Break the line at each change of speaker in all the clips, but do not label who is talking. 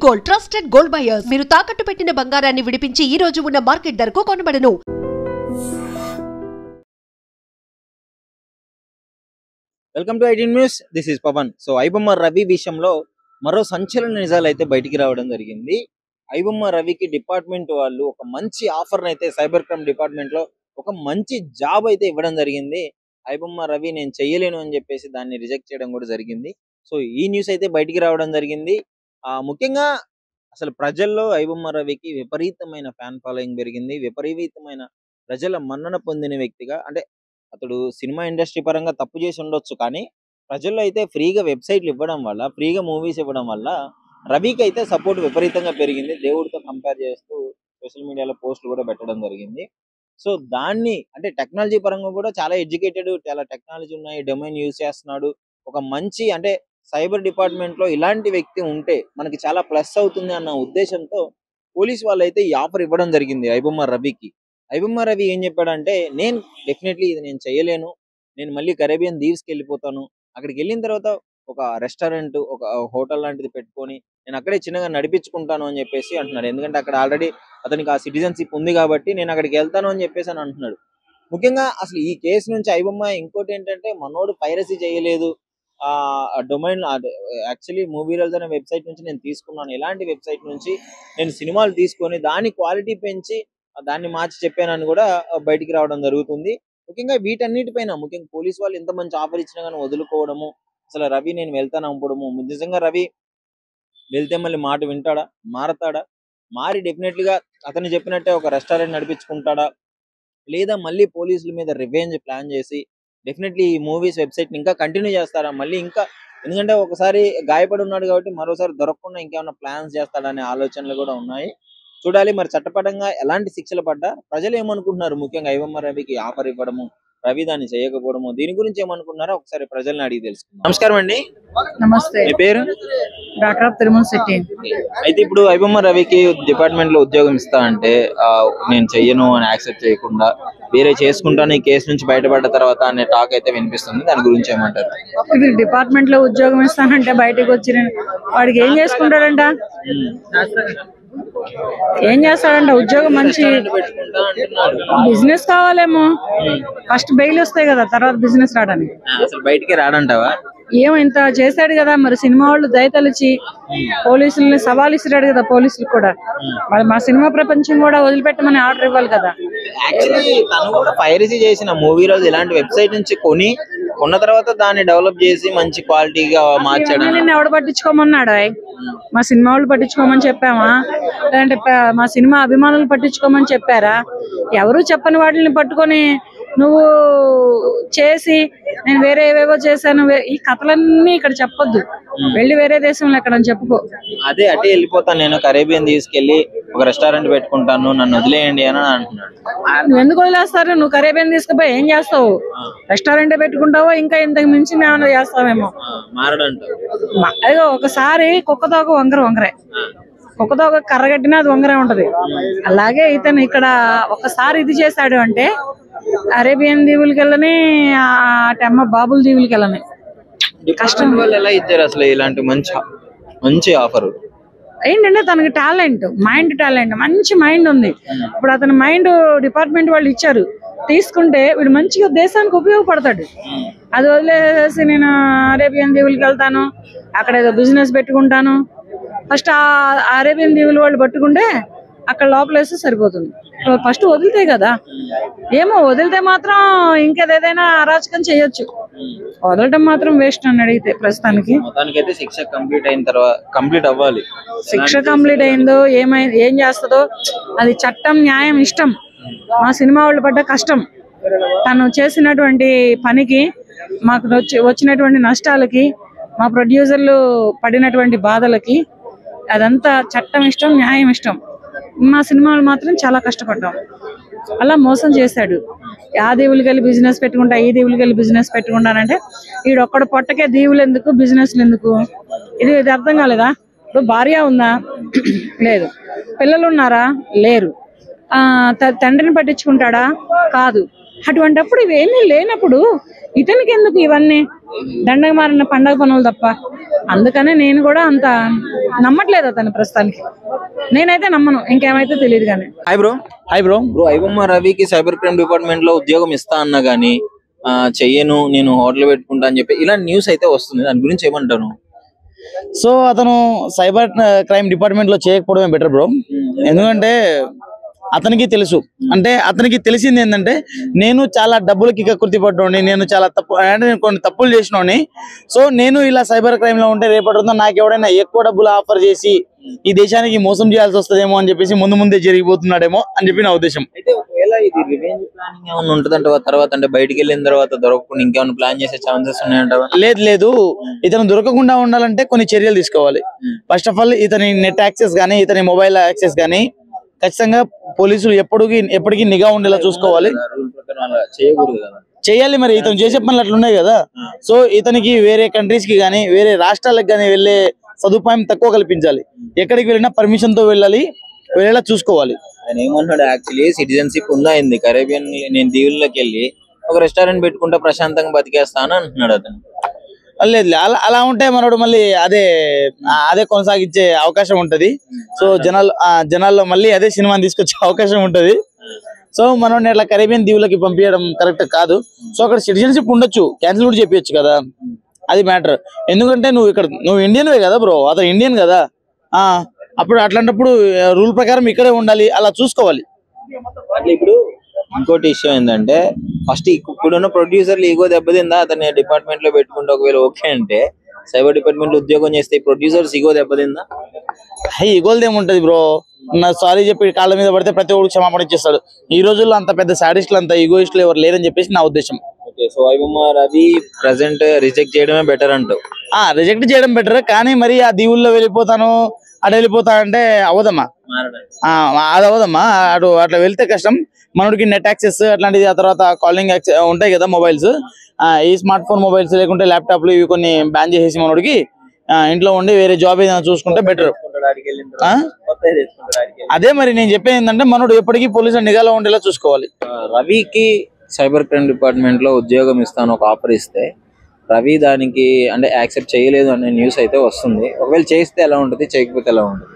Gold trusted gold buyers మీరు తాకట్టు పెట్టిన బంగారాన్ని విడిపించి ఈ రోజు ఉన్న మార్కెట్ ధరకు కొనబడను.
Welcome to 18 news. This is Pavan. So iBomma Ravi విషయంలో మరో సంచలన నిజాలు అయితే బయటికి రావడం జరిగింది. ఐబొమ్మ రవికి డిపార్ట్మెంట్ వాళ్ళు ఒక మంచి ఆఫర్ అయితే సైబర్ క్రైమ్ డిపార్ట్మెంట్ లో ఒక మంచి జాబ్ అయితే ఇవ్వడం జరిగింది. ఐబొమ్మ రవి నేను చెయ్యలేను అని చెప్పేసి దాన్ని రిజెక్ట్ చేయడం కూడా జరిగింది. సో ఈ న్యూస్ అయితే బయటికి రావడం జరిగింది. ముఖ్యంగా అసలు ప్రజల్లో ఐబొమ్మ రవికి విపరీతమైన ఫ్యాన్ ఫాలోయింగ్ పెరిగింది. విపరీతమైన ప్రజల మన్నన పొందిన వ్యక్తిగా, అంటే అతడు సినిమా ఇండస్ట్రీ పరంగా తప్పు చేసి ఉండొచ్చు, కానీ ప్రజల్లో అయితే ఫ్రీగా వెబ్సైట్లు ఇవ్వడం వల్ల, ఫ్రీగా మూవీస్ ఇవ్వడం వల్ల రవికి అయితే సపోర్ట్ విపరీతంగా పెరిగింది. దేవుడితో కంపేర్ చేస్తూ సోషల్ మీడియాలో పోస్టులు కూడా పెట్టడం జరిగింది. సో దాన్ని అంటే టెక్నాలజీ పరంగా కూడా చాలా ఎడ్యుకేటెడ్, చాలా టెక్నాలజీ ఉన్నాయి, డొమైన్ యూజ్ చేస్తున్నాడు. ఒక మంచి అంటే సైబర్ డిపార్ట్మెంట్ లో ఇలాంటి వ్యక్తి ఉంటే మనకి చాలా ప్లస్ అవుతుంది అన్న ఉద్దేశంతో పోలీస్ వాళ్ళు అయితే ఈ ఆఫర్ ఇవ్వడం జరిగింది ఐబొమ్మ రవికి. ఐబొమ్మ రవి ఏం చెప్పాడంటే, నేను డెఫినెట్లీ ఇది నేను చేయలేను, నేను మళ్ళీ కరేబియన్ దీవ్స్కి వెళ్ళిపోతాను, అక్కడికి వెళ్ళిన తర్వాత ఒక రెస్టారెంట్, ఒక హోటల్ లాంటిది పెట్టుకొని నేను అక్కడే చిన్నగా నడిపించుకుంటాను అని చెప్పేసి అంటున్నాడు. ఎందుకంటే అక్కడ ఆల్రెడీ అతనికి ఆ సిటిజన్షిప్ ఉంది కాబట్టి నేను అక్కడికి వెళ్తాను అని చెప్పేసి అని అంటున్నాడు. ముఖ్యంగా అసలు ఈ కేసు నుంచి ఐబొమ్మ ఇంకోటి ఏంటంటే, మనోడు పైరసీ చేయలేదు, డొమైన్ యాక్చువల్లీ మూవీ రోల్స్ అనే వెబ్సైట్ నుంచి నేను తీసుకున్నాను, ఇలాంటి వెబ్సైట్ నుంచి నేను సినిమాలు తీసుకొని దాని క్వాలిటీ పెంచి దాన్ని మార్చి చెప్పానని కూడా బయటికి రావడం జరుగుతుంది. ముఖ్యంగా వీటన్నిటిపైన ముఖ్యంగా పోలీస్ వాళ్ళు ఎంత మంచి ఆఫర్ ఇచ్చినా కానీ వదులుకోవడము, అసలు రవి నేను వెళ్తాను అవ్వడము, నిజంగా రవి వెళ్తే మళ్ళీ మాట వింటాడా, మారతాడా, మారి డెఫినెట్లీగా అతను చెప్పినట్టే ఒక రెస్టారెంట్ నడిపించుకుంటాడా, లేదా మళ్ళీ పోలీసుల మీద రివెంజ్ ప్లాన్ చేసి డెఫినెట్లీ ఈ మూవీస్ వెబ్సైట్ ఇంకా కంటిన్యూ చేస్తారా మళ్ళీ ఇంకా, ఎందుకంటే ఒకసారి గాయపడి ఉన్నాడు కాబట్టి మరోసారి దొరకకుండా ఇంకేమైనా ప్లాన్స్ చేస్తాడనే ఆలోచనలు కూడా ఉన్నాయి. చూడాలి మరి చట్టపరంగా ఎలాంటి శిక్షలు పడ్డా ప్రజలు ఏమనుకుంటున్నారు. ముఖ్యంగా ఐబొమ్మ రవికి ఆఫర్ ఇవ్వడము, రవి దాన్ని చేయకపోవడము, దీని గురించి ఏమనుకున్నారో ఒకసారి ప్రజల్ని అడిగి తెలుసుకుందాం. నమస్కారం అండి.
నమస్తే.
మీ పేరు?
డాక్టర్ తిరుమల శెట్టి.
అయితే ఇప్పుడు ఐబొమ్మ రవికి డిపార్ట్మెంట్ లో ఉద్యోగం ఇస్తా అంటే నేను చెయ్యను అని యాక్సెప్ట్ చేయకుండా వేరే చేసుకుంటాను ఈ కేసు నుంచి బయటపడ్డ తర్వాత అనే టాక్ అయితే వినిపిస్తుంది. దాని గురించి ఏమంటారు?
ఇది డిపార్ట్మెంట్ లో ఉద్యోగం ఇస్తానంటే బయటకు వచ్చి వాడికి ఏం చేసుకుంటాడంట, ఏం చేస్తాడంట? ఉద్యోగం మంచి బిజినెస్ కావాలేమో, ఫస్ట్ బెయిల్ వస్తాయి కదా, తర్వాత బిజినెస్ రావడానికి.
అసలు బయటికి రాడంటావా?
ఏమో ఇంత చేశాడు కదా, మరి సినిమా వాళ్ళు దయతలిచి పోలీసుల్ని సవాల్ ఇస్తున్నాడు కదా, పోలీసులు కూడా మరి మా సినిమా ప్రపంచం కూడా వదిలిపెట్టమని ఆర్డర్ ఇవ్వాలి కదా.
యాక్చువల్లీ తను కూడా పైరసీ చేసిన మూవీ రోజు ఇలాంటి వెబ్సైట్ నుంచి కొన్న తర్వాత దాన్ని డెవలప్ చేసి మంచి క్వాలిటీగా మార్చాడు.
నిన్ను ఎవడు పట్టించుకోమన్నాడు? మా సినిమా వాళ్ళు పట్టించుకోమని చెప్పామా, లేదంటే మా సినిమా అభిమానులు పట్టించుకోమని చెప్పారా? ఎవరు చెప్పని వాటిని పట్టుకొని నువ్వు చేసి నేను వేరే ఏవేవో చేశాను, ఈ కథలన్నీ ఇక్కడ చెప్పొద్దు, వెళ్ళి వేరే దేశంలో ఎక్కడ చెప్పుకో.
అదే అటే వెళ్ళిపోతాను, నేను కరేబియన్ తీసుకెళ్లి ఒక రెస్టారెంట్ పెట్టుకుంటాను, నన్ను వదిలేయండి అని అంటున్నాడు.
నువ్వు ఎందుకు వదిలేస్తారు? నువ్వు కరేబియన్ తీసుకుపోయి ఏం చేస్తావు? రెస్టారెంట్ పెట్టుకుంటావో ఇంకా ఇంతకు మించి ఏమైనా చేస్తావేమో. అదో ఒకసారి కుక్కతోక వంకరే, కుక్కతోక కర్రగట్టినా అది వంకరే ఉంటది. అలాగే ఇతను ఇక్కడ ఒకసారి ఇది చేశాడు అంటే అరేబియన్ దీవులకి వెళ్ళని, అటమ్మ బాబుల దీవులకి వెళ్ళని.
కష్టం వల్ల ఎలా ఇచ్చారు అసలు ఇలాంటి మంచి ఆఫర్?
ఏంటంటే తనకి టాలెంట్, టాలెంట్ మంచి మైండ్ ఉంది. ఇప్పుడు అతని మైండ్ డిపార్ట్మెంట్ వాళ్ళు ఇచ్చారు, తీసుకుంటే వీడు మంచిగా దేశానికి ఉపయోగపడతాడు. అది వదిలేసి నేను అరేబియన్ దీవులకి వెళ్తాను, అక్కడ ఏదో బిజినెస్ పెట్టుకుంటాను, ఫస్ట్ ఆ అరేబియన్ దీవులు వాళ్ళు పట్టుకుంటే అక్కడ లోపలేస్తే సరిపోతుంది. ఫస్ట్ వదిలితే కదా, ఏమో వదిలితే మాత్రం ఇంకేదైనా అరాచకం చేయొచ్చు, వదలటం మాత్రం వేస్ట్ అని అడిగితే ప్రస్తుతానికి.
శిక్ష కంప్లీట్ అయిన తర్వాత కంప్లీట్ అవ్వాలి.
శిక్ష కంప్లీట్ అయిందో ఏం చేస్తుందో అది చట్టం, న్యాయం, ఇష్టం. మా సినిమా వాళ్ళు పడ్డ కష్టం, తను చేసినటువంటి పనికి, మాకు వచ్చినటువంటి నష్టాలకి, మా ప్రొడ్యూసర్లు పడినటువంటి బాధలకి అదంతా చట్టం ఇష్టం, న్యాయం ఇష్టం. మా సినిమాలు మాత్రం చాలా కష్టపడ్డాం. అలా మోసం చేశాడు. ఆ దీవులకి వెళ్ళి బిజినెస్ పెట్టుకుంటా, ఈ దీవులకి వెళ్ళి బిజినెస్ పెట్టుకుంటానంటే ఈడొక్కడు పొట్టకే దీవులు ఎందుకు, బిజినెస్లు ఎందుకు? ఇది అర్థం కాలేదా? ఇప్పుడు భార్య ఉందా? లేదు. పిల్లలు ఉన్నారా? లేరు. తండ్రిని పట్టించుకుంటాడా? కాదు. అటువంటిప్పుడు ఇవేమీ లేనప్పుడు ఇతనికి ఎందుకు ఇవన్నీ దండగ మారిన పండగ పనులు తప్ప. అందుకనే నేను కూడా అంత నమ్మట్లేదు అతను ప్రస్తుతానికి. నేనైతే నమ్మను, ఇంకేమైతే తెలియదు. కానీ
హాయ్ బ్రో. బ్రో ఐబొమ్మ రవికి సైబర్ క్రైమ్ డిపార్ట్మెంట్ లో ఉద్యోగం ఇస్తా అన్నా గానీ చెయ్యను, నేను హోటల్ పెట్టుకుంటా అని చెప్పి ఇలాంటి న్యూస్ అయితే వస్తుంది. దాని గురించి ఏమంటాను?
సో అతను సైబర్ క్రైమ్ డిపార్ట్మెంట్ లో చేయకపోవడమే బెటర్ బ్రో. ఎందుకంటే అతనికి తెలుసు, అంటే అతనికి తెలిసింది ఏంటంటే నేను చాలా డబ్బులకి కకృతి పడ్డోని, నేను చాలా తప్పు అంటే నేను కొన్ని తప్పులు చేసినోని. సో నేను ఇలా సైబర్ క్రైమ్ లో ఉంటే రేపటి రోజున నాకు ఎవడైనా ఎక్కువ డబ్బులు ఆఫర్ చేసి ఈ దేశానికి మోసం చేయాల్సి వస్తుందేమో అని చెప్పేసి ముందే జరిగిపోతున్నాడేమో అని చెప్పి నా ఉద్దేశం.
అయితే ఒకవేళ ఇది రివెంజ్ ప్లానింగ్ ఏమైనా ఉంటుందంట తర్వాత, అంటే బయటికి వెళ్ళిన తర్వాత దొరకకుండా ఇంకేమైనా ప్లాన్ చేసే ఛాన్సెస్ ఉన్నాయంట?
లేదు, ఇతను దొరకకుండా ఉండాలంటే కొన్ని చర్యలు తీసుకోవాలి. ఫస్ట్ ఆఫ్ ఆల్ ఇతని నెట్ యాక్సెస్ గానీ, ఇతని మొబైల్ యాక్సెస్ గానీ ఖచ్చితంగా పోలీసులు ఎప్పటికీ నిఘా ఉండేలా చూసుకోవాలి. చేయాలి. మరి ఇతను చేసే పనులు అట్లా ఉన్నాయి కదా. సో ఇతనికి వేరే కంట్రీస్ కి గానీ వేరే రాష్ట్రాలకు గానీ వెళ్లే సదుపాయం తక్కువ కల్పించాలి. ఎక్కడికి వెళ్ళినా పర్మిషన్ తో వెళ్ళేలా చూసుకోవాలి.
ఆయన ఏమంటున్నాడు, యాక్చువల్లీ సిటిజన్షిప్ ఉందా అయింది కరేబియన్, నేను దీవుల్లోకి వెళ్ళి ఒక రెస్టారెంట్ పెట్టుకుంటే ప్రశాంతంగా బతికేస్తాను అంటున్నాడు అతను.
లేదు, అలా ఉంటే మనోడు మళ్ళీ అదే కొనసాగించే అవకాశం ఉంటది. సో జనాల్లో మళ్ళీ అదే సినిమాని తీసుకొచ్చే అవకాశం ఉంటది. సో మనోడిని అట్లా కరేబియన్ దీవులకి పంపించడం కరెక్ట్ కాదు. సో అక్కడ సిటిజన్షిప్ ఉండొచ్చు, క్యాన్సిల్ కూడా చెప్పచ్చు కదా, అది మ్యాటర్. ఎందుకంటే నువ్వు ఇండియన్వే కదా బ్రో, అతను ఇండియన్ కదా. అప్పుడు అట్లాంటప్పుడు రూల్ ప్రకారం ఇక్కడే ఉండాలి, అలా చూసుకోవాలి.
ఇప్పుడు ఇంకోటి ఇష్యూ ఏంటంటే, ఫస్ట్ ఇప్పుడున్న ప్రొడ్యూసర్లు ఈగో దెబ్బతిందా అతని డిపార్ట్మెంట్ లో పెట్టుకుంటే ఒకవేళ ఓకే అంటే, సైబర్ డిపార్ట్మెంట్ లో ఉద్యోగం చేస్తే ప్రొడ్యూసర్స్ ఈగో దెబ్బతిందా?
ఈగోల్ది ఏముంటది బ్రో, సారీ చెప్పి కాళ్ళ మీద పడితే ప్రతి ఒక్కరు క్షమాపణ ఇచ్చేస్తాడు. ఈ రోజుల్లో అంత పెద్ద సాడిస్టులు, అంత ఈగోయిస్టులు ఎవరు లేరని చెప్పేసి నా ఉద్దేశం.
So iBomma Ravi present reject చేయడమే బెటర్ అంటావు?
రిజెక్ట్ చేయడం బెటర్, కానీ మరి ఆ దీవుల్లో వెళ్ళిపోతాను అటు వెళ్ళిపోతా అంటే అవదమ్మా, అది అవదమ్మా. అట్లా వెళ్తే కష్టం. మనోడికి నెట్ యాక్సెస్ అట్లాంటిది, ఆ తర్వాత కాలింగ్ ఉంటాయి కదా మొబైల్స్, ఈ స్మార్ట్ ఫోన్ మొబైల్స్ లేకుంటే ల్యాప్టాప్లు ఇవి కొన్ని బ్యాన్ చేసేసి మనోడికి ఇంట్లో ఉండి వేరే జాబ్ ఏదైనా చూసుకుంటే బెటర్. అదే మరి నేను చెప్పేది ఏంటంటే, మనోడు ఎప్పటికీ పోలీసుల నిఘాలో ఉండేలా చూసుకోవాలి.
రవికి సైబర్ క్రైమ్ డిపార్ట్మెంట్ లో ఉద్యోగం ఇస్తాను ఒక ఆఫర్ ఇస్తే, రవి దానికి అంటే యాక్సెప్ట్ చేయలేదు అనే న్యూస్ అయితే వస్తుంది. ఒకవేళ చేస్తే ఎలా ఉంటుంది, చేయకపోతే ఎలా ఉంటుంది?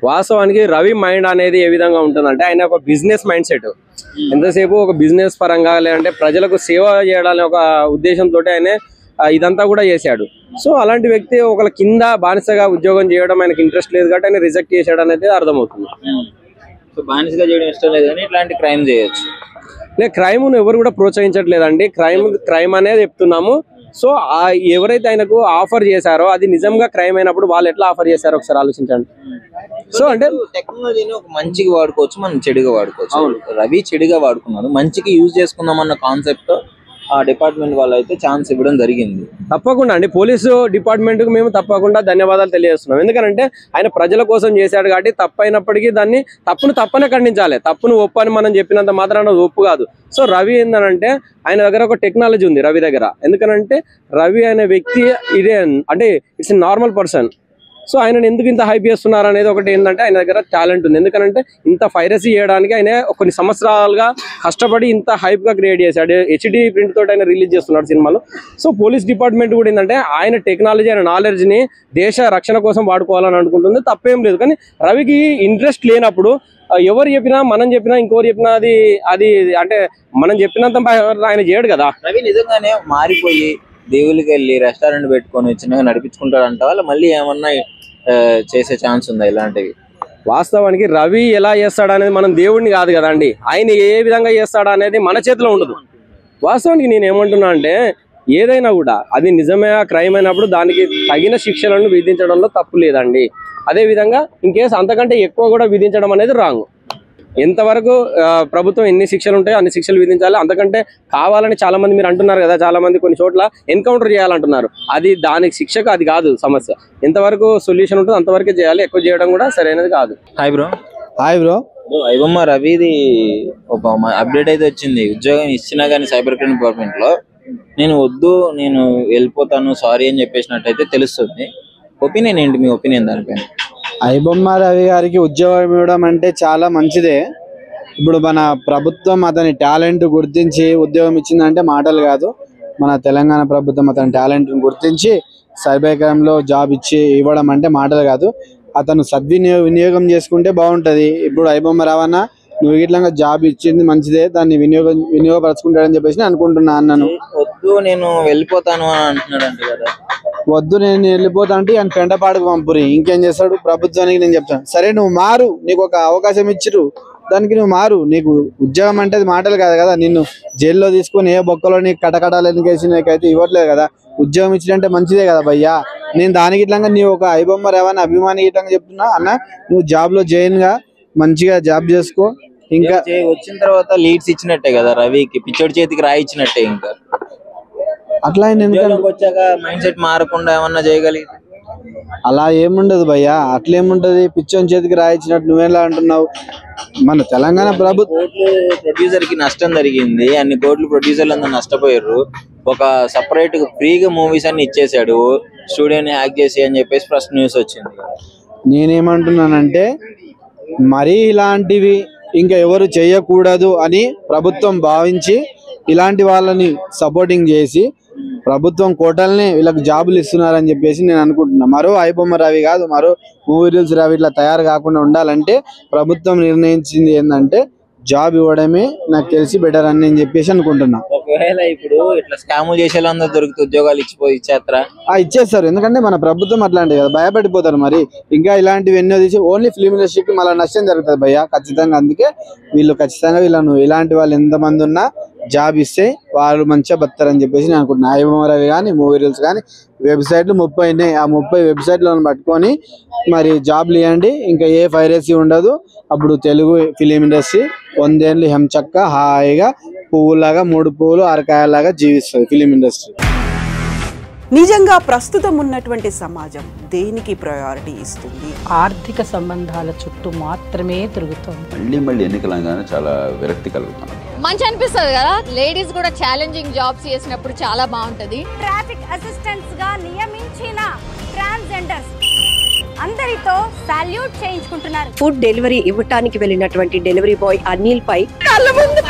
వాస్తవానికి రవి మైండ్ అనేది ఏ విధంగా ఉంటుందంటే, ఆయన ఒక బిజినెస్ మైండ్ సెట్. ఎంతసేపు ఒక బిజినెస్ పరంగా లేదంటే ప్రజలకు సేవ చేయడానికి ఒక ఉద్దేశంతో ఆయన ఇదంతా కూడా చేశాడు. సో అలాంటి వ్యక్తి ఒకళ్ళ కింద బానిసగా ఉద్యోగం చేయడం ఆయనకి ఇంట్రెస్ట్ లేదు కాబట్టి ఆయన రిజెక్ట్ చేశాడు అనేది అర్థమవుతుంది.
సో బానిసగా చేయడం ఇష్టం లేదు కానీ ఇట్లాంటి క్రైమ్ చేయొచ్చు.
లేదు, క్రైమ్ ఎవరు కూడా ప్రోత్సహించట్లేదండి. క్రైమ్ అనేది చెప్తున్నాము. సో ఎవరైతే ఆయనకు ఆఫర్ చేశారో అది నిజంగా క్రైమ్ అయినప్పుడు వాళ్ళు ఎట్లా ఆఫర్ చేశారో ఒకసారి ఆలోచించండి. సో అంటే
టెక్నాలజీని ఒక మంచిగా వాడుకోవచ్చు, మనం చెడుగా వాడుకోవచ్చు. రవి చెడుగా వాడుకున్నాడు, మంచికి యూజ్ చేసుకుందాం అన్న కాన్సెప్ట్ ఆ డిపార్ట్మెంట్ వాళ్ళు అయితే ఛాన్స్ ఇవ్వడం జరిగింది.
తప్పకుండా అండి, పోలీసు డిపార్ట్మెంట్ కు మేము తప్పకుండా ధన్యవాదాలు తెలియజేస్తున్నాం. ఎందుకంటే ఆయన ప్రజల కోసం చేశాడు కాబట్టి తప్పైనప్పటికీ దాన్ని తప్పనే ఖండించాలి. తప్పును ఒప్పు అని మనం చెప్పినంత మాత్రాన ఒప్పు కాదు. సో రవి ఏంటంటే ఆయన దగ్గర ఒక టెక్నాలజీ ఉంది రవి దగ్గర. ఎందుకనంటే రవి అనే వ్యక్తి ఇదే అంటే ఇట్స్ నార్మల్ పర్సన్. సో ఆయన ఎందుకు ఇంత హైప్ చేస్తున్నారు అనేది ఒకటి ఏంటంటే, ఆయన దగ్గర టాలెంట్ ఉంది. ఎందుకంటే ఇంత పైరసీ చేయడానికి ఆయన కొన్ని సంవత్సరాలుగా కష్టపడి ఇంత హైప్ గా క్రియేట్ చేశాడు. హెచ్డి ప్రింట్ తోటి ఆయన రిలీజ్ చేస్తున్నాడు సినిమాలు. సో పోలీస్ డిపార్ట్మెంట్ కూడా ఏంటంటే ఆయన టెక్నాలజీ ఆయన నాలెడ్జ్ ని దేశ రక్షణ కోసం వాడుకోవాలని అనుకుంటుంది, తప్పేం లేదు. కానీ రవికి ఇంట్రెస్ట్ లేనప్పుడు ఎవరు చెప్పినా మనం చెప్పినా ఇంకోరు చెప్పినా అది అంటే మనం చెప్పినంత ఆయన చేయడు కదా.
రవి నిజంగానే మారిపోయి దేవుళ్ళకి వెళ్ళి రెస్టారెంట్ పెట్టుకొని చిన్నగా నడిపించుకుంటాడు అంట, వాళ్ళు మళ్ళీ ఏమన్నా చేసే ఛాన్స్ ఉందా ఇలాంటివి?
వాస్తవానికి రవి ఎలా చేస్తాడు అనేది మనం దేవుడిని కాదు కదండి, ఆయన ఏ విధంగా చేస్తాడు అనేది మన చేతిలో ఉండదు. వాస్తవానికి నేను ఏమంటున్నా అంటే, ఏదైనా కూడా అది నిజమే క్రైమ్ అయినప్పుడు దానికి తగిన శిక్షలను విధించడంలో తప్పు లేదండి. అదే విధంగా ఇన్ కేసు అంతకంటే ఎక్కువ కూడా విధించడం అనేది రాంగ్. ఎంతవరకు ప్రభుత్వం ఎన్ని శిక్షలు ఉంటాయో అన్ని శిక్షలు విధించాలి. అంతకంటే కావాలని చాలా మంది మీరు అంటున్నారు కదా, చాలా మంది కొన్ని చోట్ల ఎన్కౌంటర్ చేయాలంటున్నారు. అది దానికి శిక్షకు అది కాదు సమస్య. ఎంతవరకు సొల్యూషన్ ఉంటుందో అంతవరకే చేయాలి, ఎక్కువ చేయడం కూడా సరైనది కాదు.
Hi bro. ఐబొమ్మ రవిది ఒక అప్డేట్ అయితే వచ్చింది, ఉద్యోగం ఇచ్చినా గానీ సైబర్ క్రైమ్ డిపార్ట్మెంట్ లో నేను వద్దు, నేను వెళ్ళిపోతాను, సారీ అని చెప్పేసినట్టయితే తెలుస్తుంది. ఒపీనియన్ ఏంటి, మీ ఒపీనియన్ దానిపైన?
ఐబొమ్మ రవి గారికి ఉద్యోగం ఇవ్వడం అంటే చాలా మంచిదే. ఇప్పుడు మన ప్రభుత్వం అతని టాలెంట్ గుర్తించి ఉద్యోగం ఇచ్చిందంటే మాటలు కాదు. మన తెలంగాణ ప్రభుత్వం అతని టాలెంట్ని గుర్తించి సైబర్ జాబ్ ఇవ్వడం అంటే మాటలు కాదు. అతను వినియోగం చేసుకుంటే బాగుంటది. ఇప్పుడు ఐబొమ్మ రావన్న నువ్వు ఇట్లా జాబ్ ఇచ్చింది మంచిదే, దాన్ని వినియోగపరచుకుంటాడని చెప్పేసి అనుకుంటున్నా. అన్నను
వద్దు నేను వెళ్ళిపోతాను అని అంటున్నాడు కదా.
వద్దు నేను వెళ్ళిపోతా అంటే ఆయన పెంటపాడుకు పంపురి, ఇంకేం చేస్తాడు. ప్రభుత్వానికి నేను చెప్తాను, సరే నువ్వు మారు, నీకు ఒక అవకాశం ఇచ్చిరు, దానికి నువ్వు మారు. నీకు ఉద్యోగం అంటే మాటలు కాదు కదా, నిన్ను జైల్లో తీసుకొని ఏ బొక్కలో నీకు కటకటాలు ఎన్నికేసి నీకైతే ఇవ్వట్లేదు కదా. ఉద్యోగం ఇచ్చినంటే మంచిదే కదా భయ్యా. నేను దానికి ఇట్లా నీ ఒక ఐబొమ్మ రావని అభిమాని ఇట్లా చెప్తున్నా అన్న, నువ్వు జాబ్ లో జాయిన్ గా మంచిగా జాబ్ చేసుకో. ఇంకా
వచ్చిన తర్వాత లీడ్స్ ఇచ్చినట్టే కదా రవికి, పిచ్చోడి చేతికి రాయిచ్చినట్టే. ఇంకా
అట్లా
వచ్చాక మైండ్ సెట్ మారకుండా ఏమన్నా చేయగలిగితే
అలా ఏముండదు భయ్యా. అట్లేముంటది, పిచ్చోని చేతికి రాయించినట్టు నువ్వేలా అంటున్నావు. మన తెలంగాణ ప్రభుత్వం
ప్రొడ్యూసర్ కి నష్టం జరిగింది, అన్ని కోట్లు ప్రొడ్యూసర్లు అందరూ నష్టపోయారు. ఒక సపరేట్ ఫ్రీగా మూవీస్ అన్ని ఇచ్చేసాడు, స్టూడియోని యాక్ట్ చేసి అని చెప్పేసి ఫస్ట్ న్యూస్ వచ్చింది.
నేనేమంటున్నానంటే మరీ ఇలాంటివి ఇంకా ఎవరు చేయకూడదు అని ప్రభుత్వం భావించి ఇలాంటి వాళ్ళని సపోర్టింగ్ చేసి ప్రభుత్వం కోటల్ని వీళ్ళకి జాబులు ఇస్తున్నారని చెప్పేసి నేను అనుకుంటున్నా. మరో ఐబొమ్మ రవి కాదు, మరో మూవీ రూల్స్ రవి ఇట్లా తయారు కాకుండా ఉండాలంటే ప్రభుత్వం నిర్ణయించింది ఏంటంటే జాబ్ ఇవ్వడమే నాకు తెలిసి బెటర్ అని నేను చెప్పేసి అనుకుంటున్నా.
ఒకవేళ ఇప్పుడు ఇట్లా స్కాములు చేసే వాళ్ళందరూ దొరికితే ఉద్యోగాలు ఇచ్చేస్తారా?
ఇచ్చేస్తారు, ఎందుకంటే మన ప్రభుత్వం అట్లాంటిది కదా, భయపడిపోతారు. మరి ఇంకా ఇలాంటివి ఎన్నో తీసి ఓన్లీ ఫిల్మ్ ఇండస్ట్రీకి మళ్ళీ నష్టం జరుగుతుంది భయ్యా ఖచ్చితంగా. అందుకే వీళ్ళు ఖచ్చితంగా వీళ్ళను ఇలాంటి వాళ్ళు ఎంతమంది ఉన్నా జాబ్ ఇస్తే వాళ్ళు మంచిగా బతారని చెప్పేసి నేను అనుకుంటున్నాను. ఐబొమ్మ రవి కానీ మూవీ రూల్స్ కానీ వెబ్సైట్లు 30 ఉన్నాయి. ఆ 30 వెబ్సైట్లను పట్టుకొని మరి జాబ్లు ఇవ్వండి, ఇంకా ఏ పైరసీ ఉండదు. అప్పుడు తెలుగు ఫిలిం ఇండస్ట్రీ 100 ఏళ్ళు హెంచక్క హాయిగా పువ్వులాగా 3 పువ్వులు 6 కాయలాగా జీవిస్తుంది ఫిలిం ఇండస్ట్రీ.
నిజంగా ప్రస్తుతం ఉన్నటువంటి సమాజం దేనికి ప్రయారిటీ ఇస్తుంది?
ఆర్థిక సంబంధాల చుట్టూ మాత్రమే తిరుగుతుంది.
మళ్ళీ ఎన్నికలంగానే చాలా విరక్తి కలుగుతాను.
మంచి అనిపిస్తుంది కదా, లేడీస్ కూడా ఛాలెంజింగ్ జాబ్స్ చేసినప్పుడు చాలా బాగుంటది.
ట్రాఫిక్ అసిస్టెంట్స్ గా నియమించిన ట్రాన్స్జెండర్స్ అందరితో సాల్యూట్ చేయించుకుంటున్నారు.
ఫుడ్ డెలివరీ ఇవ్వటానికి వెళ్ళినటువంటి డెలివరీ బాయ్ అనిల్ పై కళ్ళ ముందు